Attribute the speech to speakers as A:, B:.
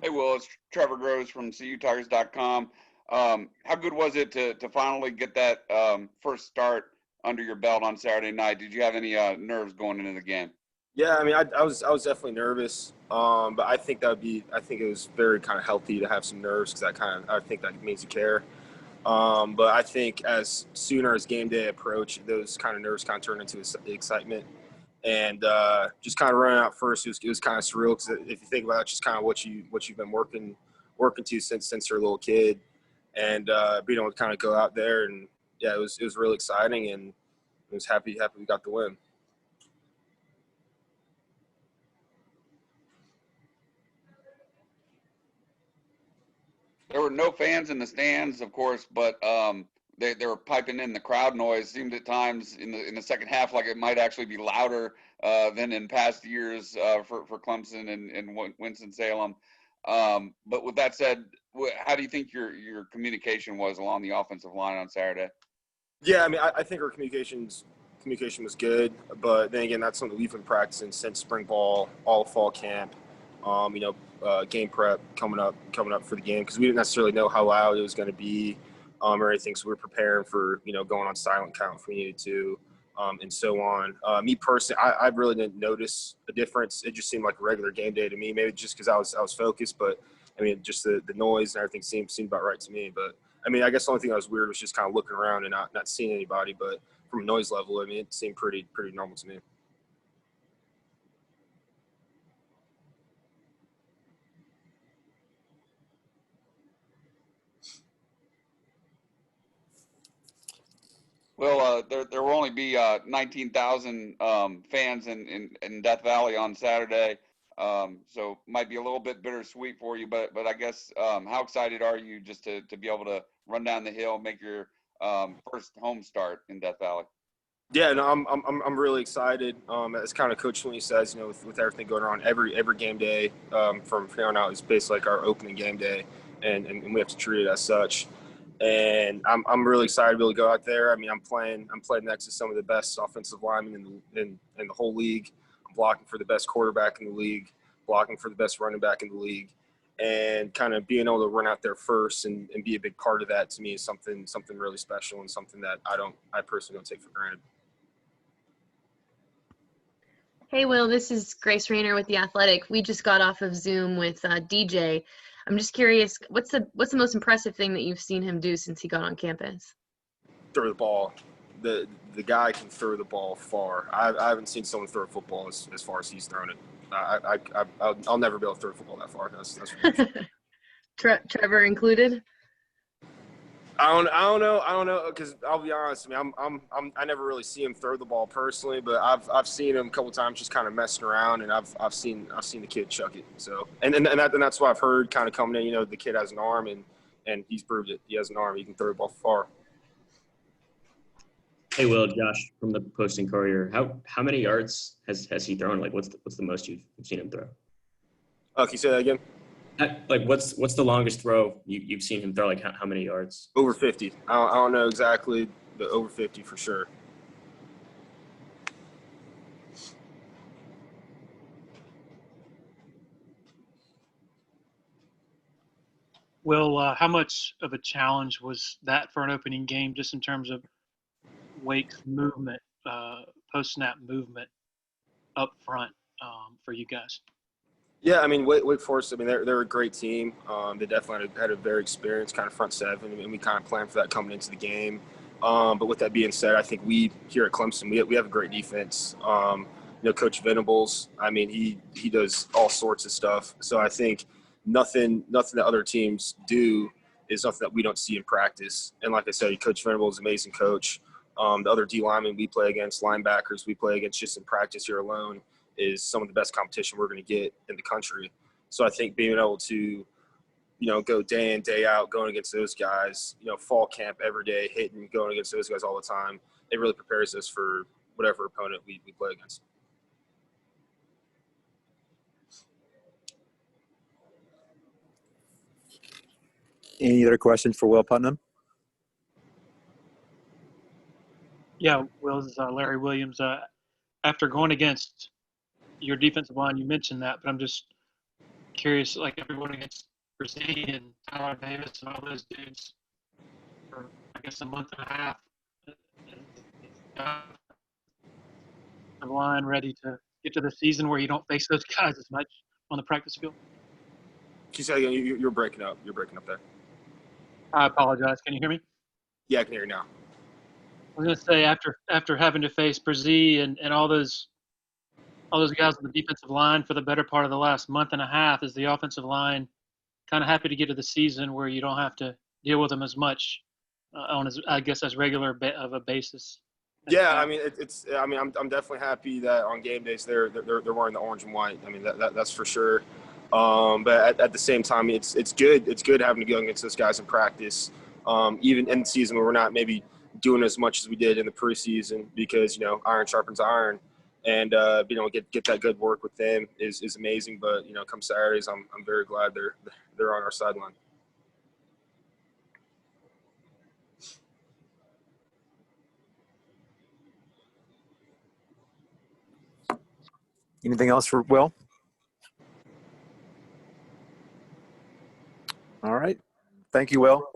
A: Hey, Will, it's Trevor Groves from CUTigers.com. How good was it to finally get that first start under your belt on Saturday night? Did you have any nerves going into the game?
B: Yeah, I mean, I was definitely nervous, but I think it was very kind of healthy to have some nerves because I think that means you care. But I think as sooner as game day approached, those kind of nerves kind of turned into excitement, and just kind of running out first, it was kind of surreal because if you think about it, just kind of what you've been working to since you're a little kid, and being able to kind of go out there and yeah, it was really exciting, and I was happy we got the win.
A: There were no fans in the stands, of course, but they were piping in the crowd noise. Seemed at times in the second half like it might actually be louder than in past years for Clemson and Winston Salem. But with that said, how do you think your communication was along the offensive line on Saturday?
B: Yeah, I mean, I think our communication was good, but then again, that's something we've been practicing since spring ball, all fall camp. Game prep coming up for the game because we didn't necessarily know how loud it was going to be, or anything. So we were preparing for going on silent count if we needed to, and so on. Me personally, I really didn't notice a difference. It just seemed like a regular game day to me. Maybe just because I was focused, but I mean, just the noise and everything seemed about right to me. But I mean, I guess the only thing that was weird was just kind of looking around and not seeing anybody. But from a noise level, I mean, it seemed pretty normal to me.
A: Well, there will only be 19,000 fans in Death Valley on Saturday, so might be a little bit bittersweet for you. But I guess how excited are you just to be able to run down the hill, make your first home start in Death Valley?
B: Yeah, no, I'm really excited. As kind of Coach Sweeney says, with everything going on, every game day from here on out is basically like our opening game day, and we have to treat it as such. And I'm really excited to be able to go out there. I mean, I'm playing next to some of the best offensive linemen in the whole league. I'm blocking for the best quarterback in the league, blocking for the best running back in the league, and kind of being able to run out there first and be a big part of that to me is something really special and something that I personally don't take for granted.
C: Hey, Will, this is Grace Rayner with The Athletic. We just got off of Zoom with DJ. I'm just curious, what's the most impressive thing that you've seen him do since he got on campus?
B: Throw the ball. The guy can throw the ball far. I haven't seen someone throw a football as far as he's thrown it. I'll never be able to throw a football that far. That's
C: Trevor included?
B: I don't know, because I'll be honest. I mean, I never really see him throw the ball personally, but I've seen him a couple times just kind of messing around, and I've seen the kid chuck it. So and that's what I've heard kind of coming in. The kid has an arm, and he's proved it. He has an arm. He can throw the ball far.
D: Hey, Will, Josh from the Posting Courier. How many yards has he thrown? Like, what's the most you've seen him throw?
B: Oh, can you say that again?
D: Like, what's the longest throw you've seen him throw? Like, how many yards?
B: Over 50. I don't know exactly, but over 50 for sure.
E: Well, how much of a challenge was that for an opening game, just in terms of Wake's movement, post-snap movement up front for you guys?
B: Yeah, I mean, Wake Forest, I mean, they're a great team. They definitely had a very experienced kind of front seven, and we kind of planned for that coming into the game. But with that being said, I think we here at Clemson, we have a great defense. Coach Venables, I mean, he does all sorts of stuff. So I think nothing that other teams do is something that we don't see in practice. And like I said, Coach Venables is an amazing coach. The other D linemen we play against, linebackers we play against just in practice here alone, is some of the best competition we're going to get in the country. So I think being able to, go day in, day out, going against those guys, fall camp every day, hitting, going against those guys all the time, it really prepares us for whatever opponent we play against.
F: Any other questions for Will Putnam?
E: Yeah, Will, this is Larry Williams. After going against your defensive line, you mentioned that, but I'm just curious, like everyone against Brzee and Tyler Davis and all those dudes for, I guess, a month and a half. The line ready to get to the season where you don't face those guys as much on the practice field.
B: Can you say again? You're breaking up. You're breaking up there.
E: I apologize. Can you hear me?
B: Yeah, I can hear you now.
E: I was going to say after having to face Brzee and all those guys on the defensive line for the better part of the last month and a half, is the offensive line kind of happy to get to the season where you don't have to deal with them as much on as regular of a basis.
B: Yeah, I mean it's. I mean, I'm definitely happy that on game days they're wearing the orange and white. I mean that's for sure. But at the same time, it's good. It's good having to go against those guys in practice, even in the season where we're not maybe doing as much as we did in the preseason, because iron sharpens iron, and get that good work with them is amazing. But come Saturdays, I'm very glad they're on our sideline.
F: Anything else for Will? All right. Thank you, Will.